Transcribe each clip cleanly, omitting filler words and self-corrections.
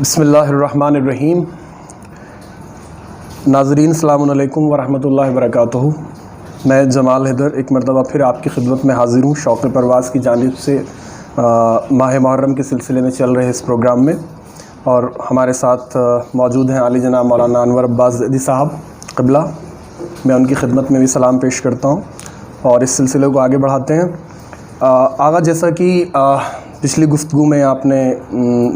بسم اللہ الرحمن الرحیم۔ ناظرین السلام علیکم ورحمۃ اللہ وبرکاتہ۔ میں جمال حیدر ایک مرتبہ پھر آپ کی خدمت میں حاضر ہوں شوق پرواز کی جانب سے ماہ محرم کے سلسلے میں چل رہے اس پروگرام میں، اور ہمارے ساتھ موجود ہیں عالی جناب مولانا انور عباس زیدی صاحب قبلہ۔ میں ان کی خدمت میں بھی سلام پیش کرتا ہوں اور اس سلسلے کو آگے بڑھاتے ہیں۔ آغا، جیسا کہ پچھلی گفتگو میں آپ نے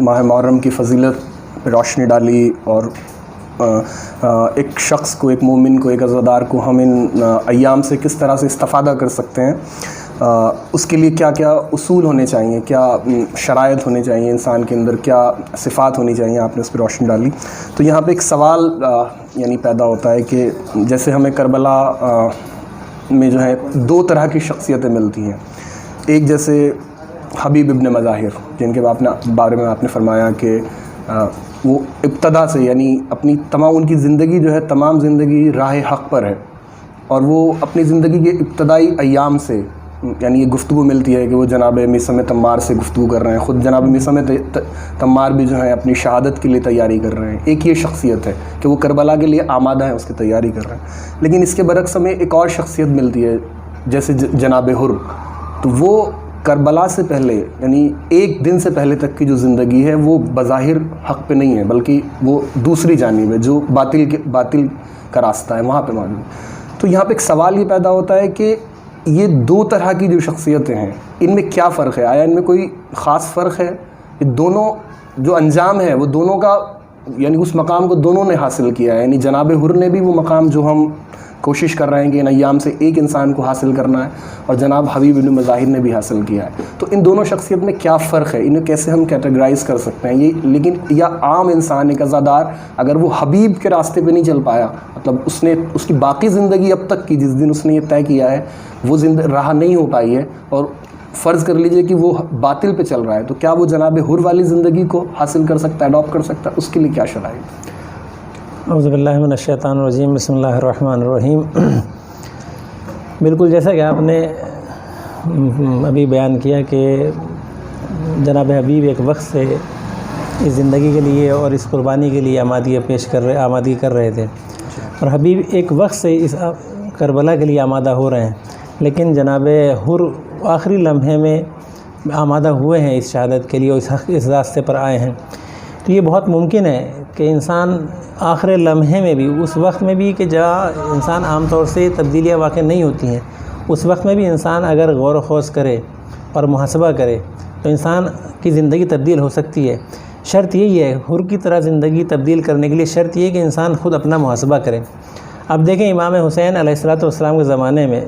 ماہ محرم کی فضیلت پہ روشنی ڈالی اور ایک شخص کو، ایک مومن کو، ایک عزادار کو ہم ان ایام سے کس طرح سے استفادہ کر سکتے ہیں، اس کے لیے کیا کیا اصول ہونے چاہیے، کیا شرائط ہونے چاہیے انسان کے اندر، کیا صفات ہونی چاہیے، آپ نے اس پہ روشنی ڈالی۔ تو یہاں پہ ایک سوال یعنی پیدا ہوتا ہے کہ جیسے ہمیں کربلا میں جو ہے دو طرح کی شخصیتیں ملتی ہیں۔ ایک جیسے حبیب ابن مظاہر، جن کے بارے میں آپ نے فرمایا کہ وہ ابتدا سے یعنی اپنی ان کی زندگی جو ہے تمام زندگی راہ حق پر ہے، اور وہ اپنی زندگی کے ابتدائی ایام سے یعنی یہ گفتگو ملتی ہے کہ وہ جناب میثم تمار سے گفتگو کر رہے ہیں، خود جناب میثم تمار بھی جو ہے اپنی شہادت کے لیے تیاری کر رہے ہیں۔ ایک یہ شخصیت ہے کہ وہ کربلا کے لیے آمادہ ہیں، اس کی تیاری کر رہے ہیں۔ لیکن اس کے برعکس ہمیں ایک اور شخصیت ملتی ہے جیسے جناب حر، تو وہ کربلا سے پہلے یعنی ایک دن سے پہلے تک کی جو زندگی ہے وہ بظاہر حق پہ نہیں ہے، بلکہ وہ دوسری جانب ہے جو باطل کا راستہ ہے، وہاں پہ موجود ہے۔ تو یہاں پہ ایک سوال یہ پیدا ہوتا ہے کہ یہ دو طرح کی جو شخصیتیں ہیں، ان میں کیا فرق ہے؟ آیا ان میں کوئی خاص فرق ہے؟ یہ دونوں جو انجام ہے وہ دونوں کا یعنی اس مقام کو دونوں نے حاصل کیا ہے، یعنی جناب حر نے بھی وہ مقام جو ہم کوشش کر رہے ہیں کہ ان ایام سے ایک انسان کو حاصل کرنا ہے، اور جناب حبیب ابن مظاہر نے بھی حاصل کیا ہے۔ تو ان دونوں شخصیت میں کیا فرق ہے؟ انہیں کیسے ہم کیٹیگرائز کر سکتے ہیں؟ لیکن یا عام انسان، ایک عزادار، اگر وہ حبیب کے راستے پہ نہیں چل پایا، مطلب اس کی باقی زندگی اب تک کی جس دن اس نے یہ طے کیا ہے وہ راہ نہیں ہو پائی ہے، اور فرض کر لیجئے کہ وہ باطل پہ چل رہا ہے، تو کیا وہ جناب حر والی زندگی کو حاصل کر سکتا ہے، اڈاپٹ کر سکتا ہے؟ اس کے لیے کیا شرائط؟ اعوذ باللہ من الشیطان الرجیم، بسم اللہ الرحمن الرحیم۔ بالکل جیسا کہ آپ نے ابھی بیان کیا کہ جناب حبیب ایک وقت سے اس زندگی کے لیے اور اس قربانی کے لیے آمادگی کر رہے تھے، اور حبیب ایک وقت سے اس کربلا کے لیے آمادہ ہو رہے ہیں، لیکن جناب حر آخری لمحے میں آمادہ ہوئے ہیں اس شہادت کے لیے اور اس راستے پر آئے ہیں۔ تو یہ بہت ممکن ہے کہ انسان آخر لمحے میں بھی، اس وقت میں بھی کہ جہاں انسان عام طور سے تبدیلیاں واقع نہیں ہوتی ہیں، اس وقت میں بھی انسان اگر غور و خوض کرے اور محاسبہ کرے تو انسان کی زندگی تبدیل ہو سکتی ہے۔ شرط یہی ہے، حر کی طرح زندگی تبدیل کرنے کے لیے شرط یہ ہے کہ انسان خود اپنا محاسبہ کرے۔ اب دیکھیں امام حسین علیہ السلام کے زمانے میں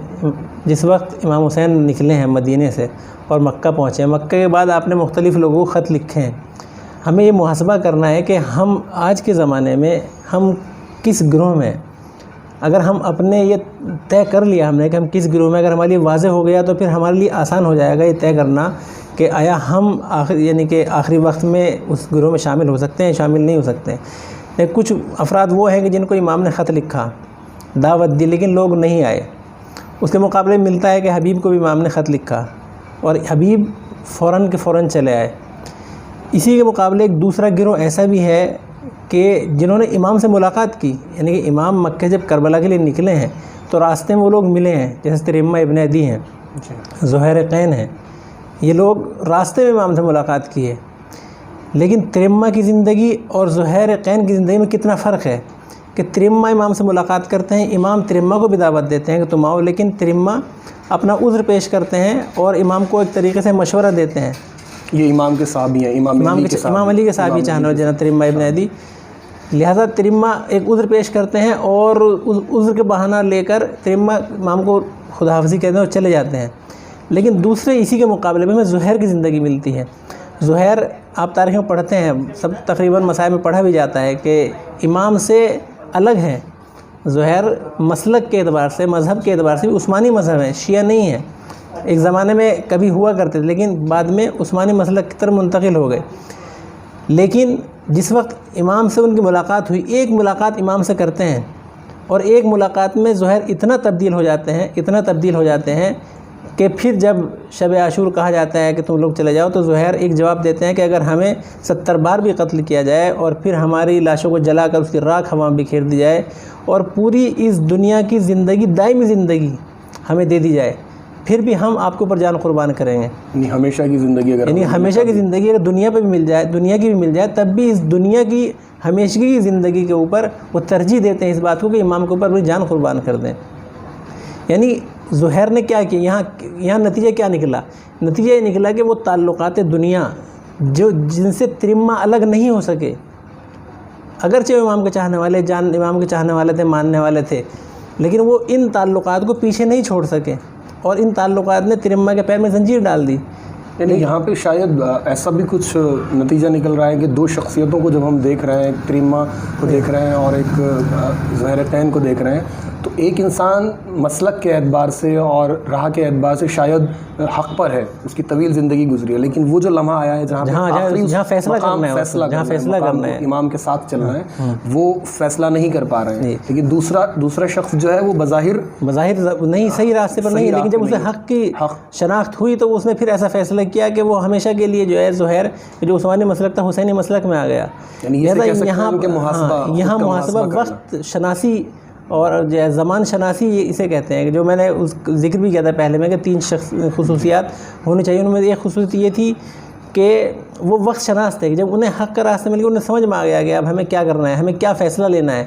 جس وقت امام حسین نکلے ہیں مدینے سے اور مکہ پہنچے ہیں، مکہ کے بعد آپ نے مختلف لوگوں کو خط لکھے ہیں۔ ہمیں یہ محاسبہ کرنا ہے کہ ہم آج کے زمانے میں ہم کس گروہ میں، اگر ہم اپنے یہ طے کر لیا ہم نے کہ ہم کس گروہ میں، اگر ہمارے لیے واضح ہو گیا تو پھر ہمارے لیے آسان ہو جائے گا یہ طے کرنا کہ آیا ہم آخری وقت میں اس گروہ میں شامل ہو سکتے ہیں، شامل نہیں ہو سکتے ہیں۔ کچھ افراد وہ ہیں کہ جن کو امام نے خط لکھا، دعوت دی، لیکن لوگ نہیں آئے۔ اس کے مقابلے میں ملتا ہے کہ حبیب کو بھی امام نے خط لکھا اور حبیب فوراً کے فوراً چلے آئے۔ اسی کے مقابلے ایک دوسرا گروہ ایسا بھی ہے کہ جنہوں نے امام سے ملاقات کی، یعنی کہ امام مکہ جب کربلا کے لیے نکلے ہیں تو راستے میں وہ لوگ ملے ہیں، جیسے ترمہ ابن عدی ہیں، زہیر قین ہیں، یہ لوگ راستے میں امام سے ملاقات کی ہے۔ لیکن ترمہ کی زندگی اور زہیر قین کی زندگی میں کتنا فرق ہے کہ ترمہ امام سے ملاقات کرتے ہیں، امام ترمہ کو بھی دعوت دیتے ہیں کہ تم آؤ، لیکن ترمہ اپنا عذر پیش کرتے ہیں اور امام کو ایک طریقے سے مشورہ دیتے ہیں۔ یہ امام کے صحابی ہیں، امام علی کے صحابی چاہنا جناب ترمہ ابن عدی، لہذا ترمہ ایک عذر پیش کرتے ہیں اور اس عذر کے بہانہ لے کر ترمہ امام کو خدا حافظی کہتے ہیں اور چلے جاتے ہیں۔ لیکن دوسرے اسی کے مقابلے میں ہمیں زہیر کی زندگی ملتی ہے۔ زہیر آپ تاریخ میں پڑھتے ہیں، سب تقریباً مسائل میں پڑھا بھی جاتا ہے کہ امام سے الگ ہیں۔ زہیر مسلک کے اعتبار سے، مذہب کے اعتبار سے عثمانی مذہب ہے، شیعہ نہیں ہے۔ ایک زمانے میں کبھی ہوا کرتے تھے لیکن بعد میں عثمانی مسلک کی طرف منتقل ہو گئے۔ لیکن جس وقت امام سے ان کی ملاقات ہوئی، ایک ملاقات امام سے کرتے ہیں اور ایک ملاقات میں زہیر اتنا تبدیل ہو جاتے ہیں کہ پھر جب شب عاشور کہا جاتا ہے کہ تم لوگ چلے جاؤ، تو زہیر ایک جواب دیتے ہیں کہ اگر ہمیں 70 بار بھی قتل کیا جائے اور پھر ہماری لاشوں کو جلا کر اس کی راکھ ہوا میں بکھیر دی جائے اور پوری اس دنیا کی زندگی، دائمی زندگی ہمیں دے دی جائے، پھر بھی ہم آپ کے اوپر جان قربان کریں گے. یعنی ہمیشہ کی زندگی، اگر یعنی ہمیشہ کی زندگی اگر دنیا پہ بھی مل جائے، دنیا کی بھی مل جائے، تب بھی اس دنیا کی ہمیشگی کی زندگی کے اوپر وہ ترجیح دیتے ہیں اس بات کو کہ امام کے اوپر اپنی جان قربان کر دیں. یعنی زہیر نے کیا کیا، یہاں نتیجہ کیا نکلا؟ نتیجہ یہ نکلا کہ وہ تعلقات دنیا جن سے ترمہ الگ نہیں ہو سکے، اگرچہ وہ امام کے چاہنے والے، امام کے چاہنے والے تھے، ماننے والے تھے، لیکن وہ ان تعلقات کو پیچھے نہیں چھوڑ سکے اور ان تعلقات نے ترمہ کے پیر میں زنجیر ڈال دی. یعنی یہاں پہ شاید ایسا بھی کچھ نتیجہ نکل رہا ہے کہ دو شخصیتوں کو جب ہم دیکھ رہے ہیں، کریمہ کو دیکھ رہے ہیں اور ایک زہرتین کو دیکھ رہے ہیں، تو ایک انسان مسلک کے اعتبار سے اور راہ کے اعتبار سے شاید حق پر ہے، اس کی طویل زندگی گزری ہے، لیکن وہ جو لمحہ آیا ہے جہاں فیصلہ کرنا ہے، امام کے ساتھ چلنا ہے، وہ فیصلہ نہیں کر پا رہے ہیں. لیکن دوسرا شخص جو ہے وہ بظاہر نہیں، صحیح راستے پر نہیں، لیکن جب اسے حق کی شناخت ہوئی تو اس نے پھر ایسا فیصلہ کیا کہ وہ ہمیشہ کے لیے جو ہے زہیر جو عثمانی مسلک تھا حسینی مسلک میں آ گیا. یہاں محاسبہ، وقت شناسی اور جو ہے زمان شناسی اسے کہتے ہیں، کہ جو میں نے اس ذکر بھی کیا تھا پہلے میں کہ 3 خصوصیات ہونی چاہیے. ان میں ایک خصوصیت یہ تھی کہ وہ وقت شناس تھے، کہ جب انہیں حق کا راستہ مل گیا انہیں سمجھ میں آ گیا کہ اب ہمیں کیا کرنا ہے، ہمیں کیا فیصلہ لینا ہے،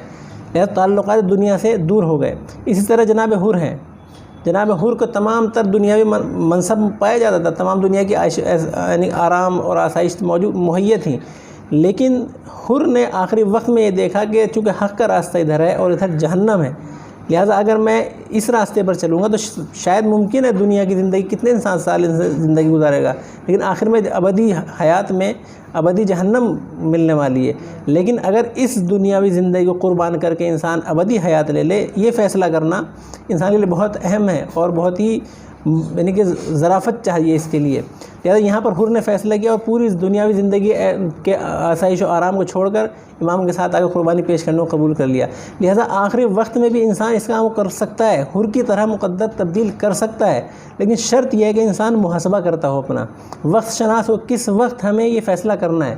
لہذا تعلقات دنیا سے دور ہو گئے. اسی طرح جناب حر ہیں. جناب حر کو تمام تر دنیاوی منصب پایا جاتا تھا، تمام دنیا کی یعنی آرام اور آسائش مہیا تھیں، لیکن حر نے آخری وقت میں یہ دیکھا کہ چونکہ حق کا راستہ ادھر ہے اور ادھر جہنم ہے، لہٰذا اگر میں اس راستے پر چلوں گا تو شاید ممکن ہے دنیا کی زندگی کتنے انسان سال زندگی گزارے گا، لیکن آخر میں ابدی حیات میں ابدی جہنم ملنے والی ہے. لیکن اگر اس دنیاوی زندگی کو قربان کر کے انسان ابدی حیات لے لے، یہ فیصلہ کرنا انسان کے لیے بہت اہم ہے اور بہت ہی یعنی کہ ظرافت چاہیے اس کے لیے. لہٰذا یہاں پر حر نے فیصلہ کیا اور پوری اس دنیاوی زندگی کے آسائش و آرام کو چھوڑ کر امام کے ساتھ آگے قربانی پیش کرنے کو قبول کر لیا. لہٰذا آخری وقت میں بھی انسان اس کام کو کر سکتا ہے، حر کی طرح مقدر تبدیل کر سکتا ہے، لیکن شرط یہ ہے کہ انسان محاسبہ کرتا ہو، اپنا وقت شناس ہو، کس وقت ہمیں یہ فیصلہ کرنا ہے.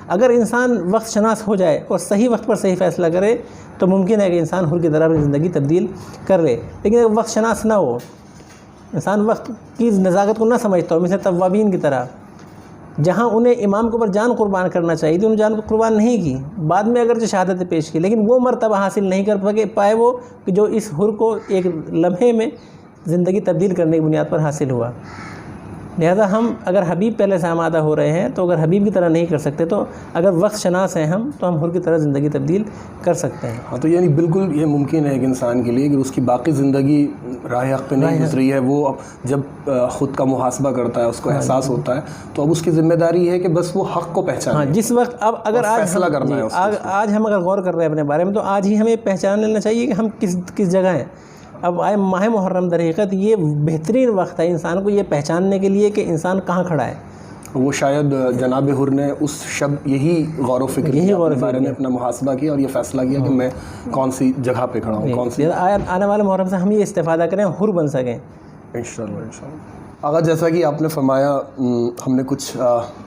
اگر انسان وقت شناس ہو جائے اور صحیح وقت پر صحیح فیصلہ کرے تو ممکن ہے کہ انسان حر کی طرح اپنی زندگی تبدیل کر لے. لیکن اگر وقت شناس نہ ہو، انسان وقت کی نزاکت کو نہ سمجھتا ہو، مثل توابین کی طرح، جہاں انہیں امام کے اوپر جان قربان کرنا چاہیے تھی انہوں نے جان کو قربان نہیں کی، بعد میں اگرچہ شہادت پیش کی، لیکن وہ مرتبہ حاصل نہیں کر پائے وہ کہ جو اس حر کو ایک لمحے میں زندگی تبدیل کرنے کی بنیاد پر حاصل ہوا. لہذا ہم اگر حبیب پہلے سے آمادہ ہو رہے ہیں تو اگر حبیب کی طرح نہیں کر سکتے تو اگر وقت شناس ہیں ہم تو ہم حر کی طرح زندگی تبدیل کر سکتے ہیں. ہاں، تو یعنی بالکل یہ ممکن ہے ایک انسان کے لیے کہ اس کی باقی زندگی راہ حق پہ نہیں گزری ہے، وہ جب خود کا محاسبہ کرتا ہے، اس کو احساس ہوتا ہے، تو اب اس کی ذمہ داری ہے کہ بس وہ حق کو پہچانے. ہاں، جس وقت اب اگر فیصلہ کرنا ہے، آج ہم اگر غور کر رہے ہیں اپنے بارے میں تو آج ہی ہمیں پہچان لینا چاہیے کہ ہم کس جگہ ہیں. اب آئے ماہ محرم در حقیقت یہ بہترین وقت ہے انسان کو یہ پہچاننے کے لیے کہ انسان کہاں کھڑا ہے. وہ شاید جناب حر نے اس شب یہی غور و فکر کے بارے میں اپنا محاسبہ کیا اور یہ فیصلہ کیا کہ میں کون سی جگہ پہ کھڑا ہوں، کون سی آنے والے محرم سے ہم یہ استفادہ کریں، حر بن سکیں انشاءاللہ. آغا جیسا کہ آپ نے فرمایا، ہم نے کچھ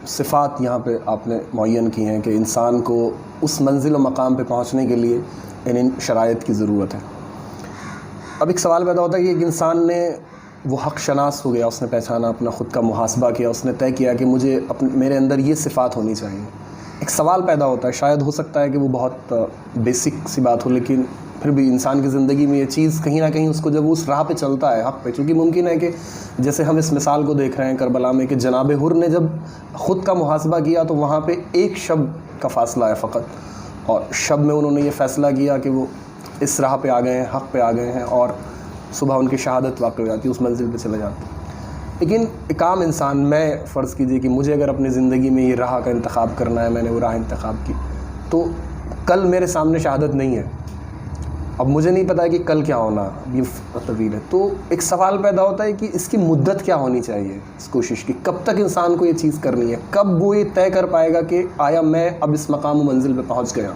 صفات یہاں پہ آپ نے معین کی ہیں کہ انسان کو اس منزل و مقام پہ پہنچنے کے لیے ان شرائط کی ضرورت ہے. اب ایک سوال پیدا ہوتا ہے کہ ایک انسان نے وہ حق شناس ہو گیا، اس نے پہچانا، اپنا خود کا محاسبہ کیا، اس نے طے کیا کہ مجھے میرے اندر یہ صفات ہونی چاہیے. ایک سوال پیدا ہوتا ہے، شاید ہو سکتا ہے کہ وہ بہت بیسک سی بات ہو، لیکن پھر بھی انسان کی زندگی میں یہ چیز کہیں نہ کہیں اس کو جب اس راہ پہ چلتا ہے حق پہ، چونکہ ممکن ہے کہ جیسے ہم اس مثال کو دیکھ رہے ہیں کربلا میں کہ جناب حر نے جب خود کا محاسبہ کیا تو وہاں پہ ایک شب کا فاصلہ ہے فقط، اور شب میں انہوں نے یہ فیصلہ کیا کہ وہ اس راہ پہ آ گئے ہیں، حق پہ آ گئے ہیں، اور صبح ان کی شہادت واقع ہو جاتی ہے، اس منزل پہ چلے جاتے ہیں. لیکن ایک عام انسان، میں فرض کیجئے کہ مجھے اگر اپنی زندگی میں یہ راہ کا انتخاب کرنا ہے، میں نے وہ راہ انتخاب کی، تو کل میرے سامنے شہادت نہیں ہے، اب مجھے نہیں پتا ہے کہ کل کیا ہونا، یہ طویل ہے. تو ایک سوال پیدا ہوتا ہے کہ اس کی مدت کیا ہونی چاہیے اس کوشش کی، کب تک انسان کو یہ چیز کرنی ہے، کب وہ یہ طے کر پائے گا کہ آیا میں اب اس مقام و منزل پہ پہنچ گیا.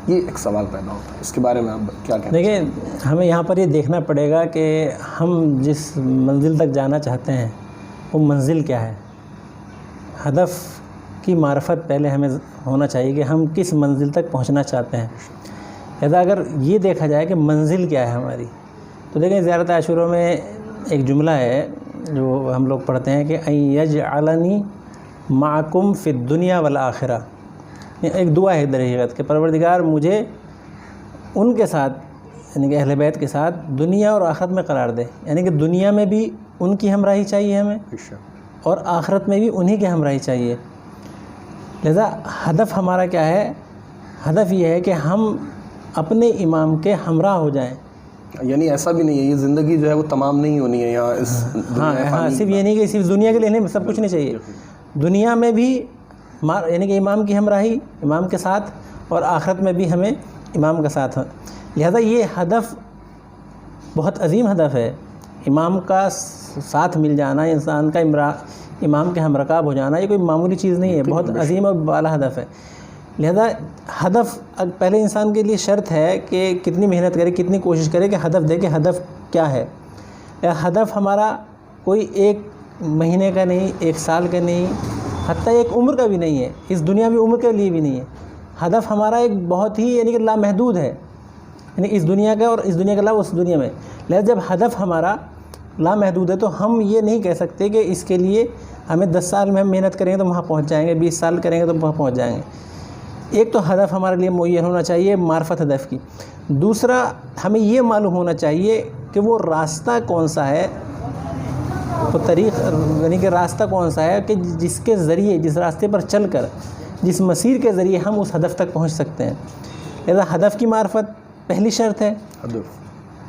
یہ ایک سوال پیدا ہوتا ہے، اس کے بارے میں آپ کیا کہتے ہیں؟ دیکھیں، ہمیں یہاں پر یہ دیکھنا پڑے گا کہ ہم جس منزل تک جانا چاہتے ہیں وہ منزل کیا ہے. ہدف کی معرفت پہلے ہمیں ہونا چاہیے کہ ہم کس منزل تک پہنچنا چاہتے ہیں. لہذا اگر یہ دیکھا جائے کہ منزل کیا ہے ہماری، تو دیکھیں زیارت عاشورہ میں ایک جملہ ہے جو ہم لوگ پڑھتے ہیں کہ ان یجعلنی معکم فی الدنیا والآخرہ. ایک دعا ہے در حقیقت کہ پروردگار مجھے ان کے ساتھ، یعنی کہ اہل بیت کے ساتھ دنیا اور آخرت میں قرار دے. یعنی کہ دنیا میں بھی ان کی ہمراہی چاہیے ہمیں، اور آخرت میں بھی انہی کی ہمراہی چاہیے. لہذا ہدف ہمارا کیا ہے؟ ہدف یہ ہے کہ ہم اپنے امام کے ہمراہ ہو جائیں. یعنی ایسا بھی نہیں ہے، یہ زندگی جو ہے وہ تمام نہیں ہونی ہے یہاں اس ہاں صرف یہ نہیں کہ صرف دنیا کے لیے نہیں، سب کچھ نہیں چاہیے. دنیا میں بھی یعنی کہ امام کی ہمراہی، امام کے ساتھ، اور آخرت میں بھی ہمیں امام کا ساتھ. لہذا یہ ہدف بہت عظیم ہدف ہے. امام کا ساتھ مل جانا، انسان کا امام کے ہمرکاب ہو جانا، یہ کوئی معمولی چیز نہیں ہے، بہت عظیم اور بالا ہدف ہے. لہذا ہدف پہلے انسان کے لیے شرط ہے کہ کتنی محنت کرے، کتنی کوشش کرے کہ ہدف دے کہ ہدف کیا ہے. ہدف ہمارا کوئی ایک مہینے کا نہیں، ایک سال کا نہیں، حتیٰ ایک عمر کا بھی نہیں ہے، اس دنیا میں عمر کے لیے بھی نہیں ہے. ہدف ہمارا ایک بہت ہی یعنی کہ لامحدود ہے، یعنی اس دنیا کا اور اس دنیا کے علاوہ اس دنیا میں. لہذا جب ہدف ہمارا لامحدود ہے تو ہم یہ نہیں کہہ سکتے کہ اس کے لیے ہمیں 10 سال میں ہم محنت کریں گے تو وہاں پہنچ جائیں گے، 20 سال کریں گے تو وہاں پہنچ جائیں گے. ایک تو ہدف ہمارے لیے معین ہونا چاہیے معرفت ہدف کی. دوسرا ہمیں یہ معلوم ہونا چاہیے کہ وہ راستہ کون سا ہے، وہ طریق یعنی کہ راستہ کون سا ہے کہ جس کے ذریعے، جس راستے پر چل کر، جس مسیر کے ذریعے ہم اس ہدف تک پہنچ سکتے ہیں. لہذا ہدف کی معرفت پہلی شرط ہے.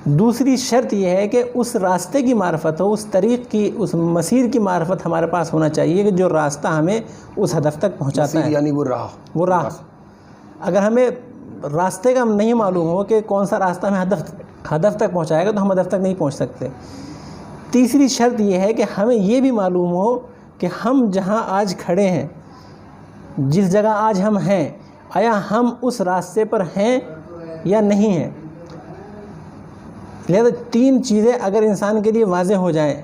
دوسری شرط یہ ہے کہ اس راستے کی معرفت ہو، اس طریق کی، اس مسیر کی معرفت ہمارے پاس ہونا چاہیے کہ جو راستہ ہمیں اس ہدف تک پہنچاتا ہے. یعنی وہ راہ. اگر ہمیں راستے کا نہیں معلوم ہو کہ کون سا راستہ ہمیں ہدف تک پہنچائے گا تو ہم ہدف تک نہیں پہنچ سکتے. تیسری شرط یہ ہے کہ ہمیں یہ بھی معلوم ہو کہ ہم جہاں آج کھڑے ہیں، جس جگہ آج ہم ہیں، آیا ہم اس راستے پر ہیں یا نہیں ہیں. لہذا 3 چیزیں اگر انسان کے لیے واضح ہو جائیں،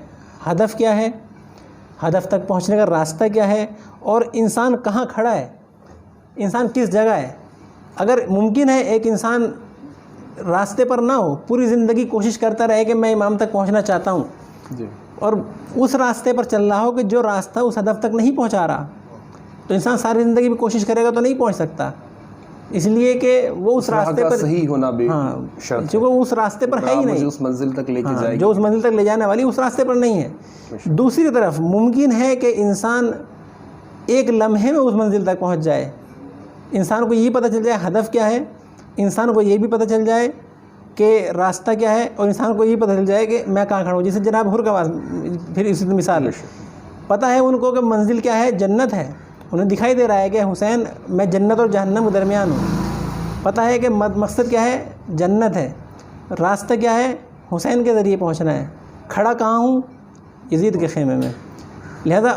ہدف کیا ہے، ہدف تک پہنچنے کا راستہ کیا ہے، اور انسان کہاں کھڑا ہے، انسان کس جگہ ہے. اگر ممکن ہے ایک انسان راستے پر نہ ہو، پوری زندگی کوشش کرتا رہے کہ میں امام تک پہنچنا چاہتا ہوں، اور اس راستے پر چل رہا ہو کہ جو راستہ اس ہدف تک نہیں پہنچا رہا، تو انسان ساری زندگی میں کوشش کرے گا تو نہیں پہنچ سکتا. اس لیے کہ وہ اس راستے پر صحیح ہونا بھی شرط، کیونکہ وہ اس راستے پر ہے ہی نہیں، اس منزل تک لے کے جائے گی، جو اس منزل تک لے جانے والی اس راستے پر نہیں ہے. دوسری طرف ممکن ہے کہ انسان ایک لمحے میں اس منزل تک پہنچ جائے. انسان کو یہ پتہ چل جائے ہدف کیا ہے، انسان کو یہ بھی پتہ چل جائے کہ راستہ کیا ہے، اور انسان کو یہ پتہ چل جائے کہ میں کہاں کھڑا ہوں. جیسے جناب حر کا پھر اس مثال پتہ ہے ان کو کہ منزل کیا ہے، جنت ہے. انہیں دکھائی دے رہا ہے کہ حسین میں جنت اور جہنم کے درمیان ہوں. پتہ ہے کہ مقصد کیا ہے، جنت ہے. راستہ کیا ہے، حسین کے ذریعے پہنچنا ہے. کھڑا کہاں ہوں، یزید کے خیمے میں. لہذا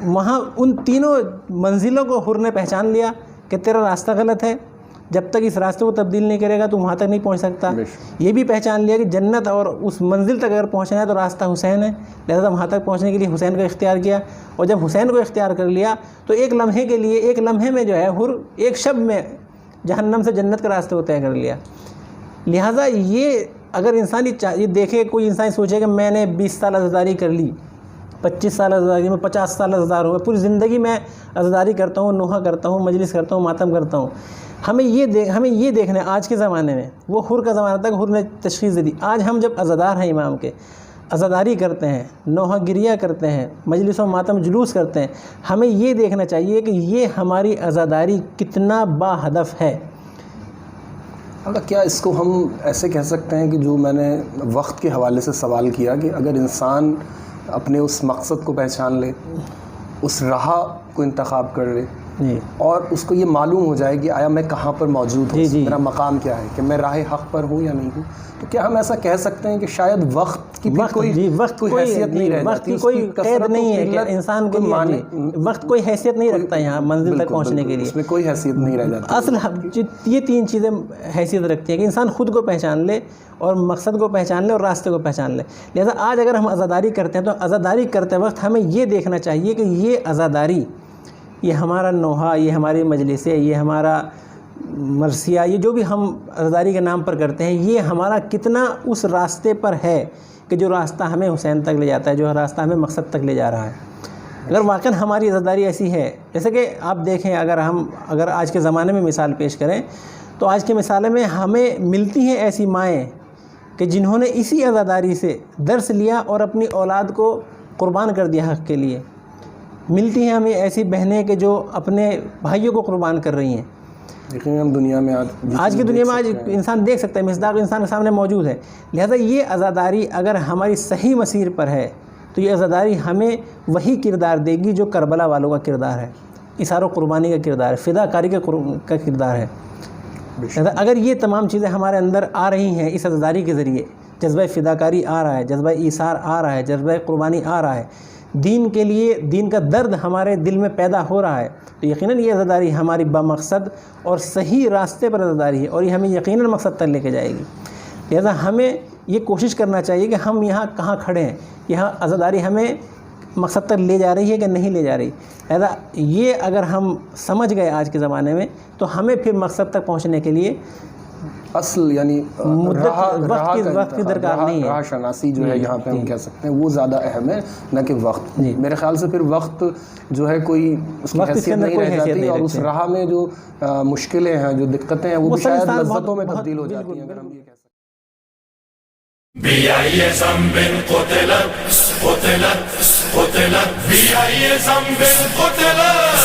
وہاں ان تینوں منزلوں کو حر نے پہچان لیا کہ تیرا راستہ غلط ہے، جب تک اس راستے کو تبدیل نہیں کرے گا تو وہاں تک نہیں پہنچ سکتا. یہ بھی پہچان لیا کہ جنت اور اس منزل تک اگر پہنچنا ہے تو راستہ حسین ہے. لہذا وہاں تک پہنچنے کے لیے حسین کو اختیار کیا، اور جب حسین کو اختیار کر لیا تو ایک لمحے کے لیے، ایک لمحے میں جو ہے حر ایک شب میں جہنم سے جنت کے راستے کو طے کر لیا. لہذا یہ اگر انسان یہ دیکھے، کوئی انسان سوچے کہ میں نے 20 سال عزاداری کر لی، 25 سال عزاداری میں 50 سال عزادار ہوا، پوری زندگی میں عزاداری کرتا ہوں، نوحہ کرتا ہوں، مجلس کرتا ہوں، ماتم کرتا ہوں. ہمیں یہ دیکھنا ہے آج کے زمانے میں، وہ حر کا زمانہ تک حر نے تشخیص دی. آج ہم جب عزادار ہیں امام کے، عزاداری کرتے ہیں، نوحہ گریہ کرتے ہیں، مجلس و ماتم جلوس کرتے ہیں، ہمیں یہ دیکھنا چاہیے کہ یہ ہماری عزاداری کتنا با ہدف ہے. کیا اس کو ہم ایسے کہہ سکتے ہیں کہ جو میں نے وقت کے حوالے سے سوال کیا کہ اگر انسان اپنے اس مقصد کو پہچان لے، اس راہ کو انتخاب کر لے، جی اور اس کو یہ معلوم ہو جائے کہ آیا میں کہاں پر موجود ہوں، جی میرا مقام کیا ہے، کہ میں راہ حق پر ہوں یا نہیں ہوں، تو کیا ہم ایسا کہہ سکتے ہیں کہ شاید وقت کی بھی کوئی حیثیت نہیں رہ وقت جاتی، کی کوئی قید نہیں ہے کہ انسان کے لیے وقت کوئی حیثیت نہیں رکھتا یہاں منزل تک پہنچنے کے لیے، اس میں کوئی حیثیت نہیں رہ جاتی. اصل یہ تین چیزیں حیثیت رکھتی ہیں کہ انسان خود کو پہچان لے اور مقصد کو پہچان لے اور راستے کو پہچان لے. لہذا آج اگر ہم عزاداری کرتے ہیں تو عزاداری کرتے وقت ہمیں یہ دیکھنا چاہیے کہ یہ عزاداری، یہ ہمارا نوحہ، یہ ہماری مجلسیں، یہ ہمارا مرثیہ، یہ جو بھی ہم عزاداری کے نام پر کرتے ہیں، یہ ہمارا کتنا اس راستے پر ہے کہ جو راستہ ہمیں حسین تک لے جاتا ہے، جو راستہ ہمیں مقصد تک لے جا رہا ہے. اگر واقعاً ہماری عزاداری ایسی ہے، جیسے کہ آپ دیکھیں اگر آج کے زمانے میں مثال پیش کریں تو آج کے مثالیں میں ہمیں ملتی ہیں ایسی مائیں کہ جنہوں نے اسی عزاداری سے درس لیا اور اپنی اولاد کو قربان کر دیا حق کے لیے. ملتی ہیں ہمیں ایسی بہنیں کہ جو اپنے بھائیوں کو قربان کر رہی ہیں. دیکھیں ہم دنیا میں آج کی دنیا میں آج انسان دیکھ سکتا ہے، مصداق انسان کے سامنے موجود ہے. لہذا یہ عزاداری اگر ہماری صحیح مسیر پر ہے تو یہ عزاداری ہمیں وہی کردار دے گی جو کربلا والوں کا کردار ہے، اثار و قربانی کا کردار ہے، فدا کاری کا کردار ہے. لہذا اگر یہ تمام چیزیں ہمارے اندر آ رہی ہیں اس عزاداری کے ذریعے، جذبہ فداکاری آ رہا ہے، جذبہ ایثار آ رہا ہے، جذبہ قربانی آ رہا ہے، دین کے لیے دین کا درد ہمارے دل میں پیدا ہو رہا ہے، تو یقیناً یہ عزاداری ہماری بمقصد اور صحیح راستے پر عزاداری ہے اور یہ ہمیں یقیناً مقصد تک لے کے جائے گی. لہذا ہمیں یہ کوشش کرنا چاہیے کہ ہم یہاں کہاں کھڑے ہیں، یہاں عزاداری ہمیں مقصد تک لے جا رہی ہے کہ نہیں لے جا رہی. لہذا یہ اگر ہم سمجھ گئے آج کے زمانے میں تو ہمیں پھر مقصد تک پہنچنے کے لیے اصل یعنی وقت کی درکار نہیں ہے. راہ شناسی جو ہے یہاں پہ ہم کہہ سکتے ہیں وہ زیادہ اہم ہے نہ کہ وقت. میرے خیال سے پھر وقت جو ہے کوئی اس کی حیثیت نہیں رہ جاتی اور اس راہ میں جو مشکلیں ہیں، جو دقتیں ہیں، وہ بھی شاید لذتوں میں تبدیل ہو جاتی ہیں، اگر ہم یہ کہہ سکتے ہیں. بأي ذنب قتلت قتلت قتلت بأي ذنب قتلت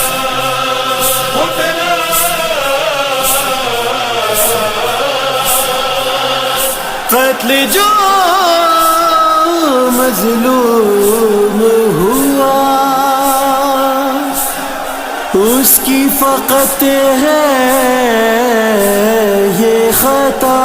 قتلت قتل جو مظلوم ہوا اس کی فقط ہے یہ خطا.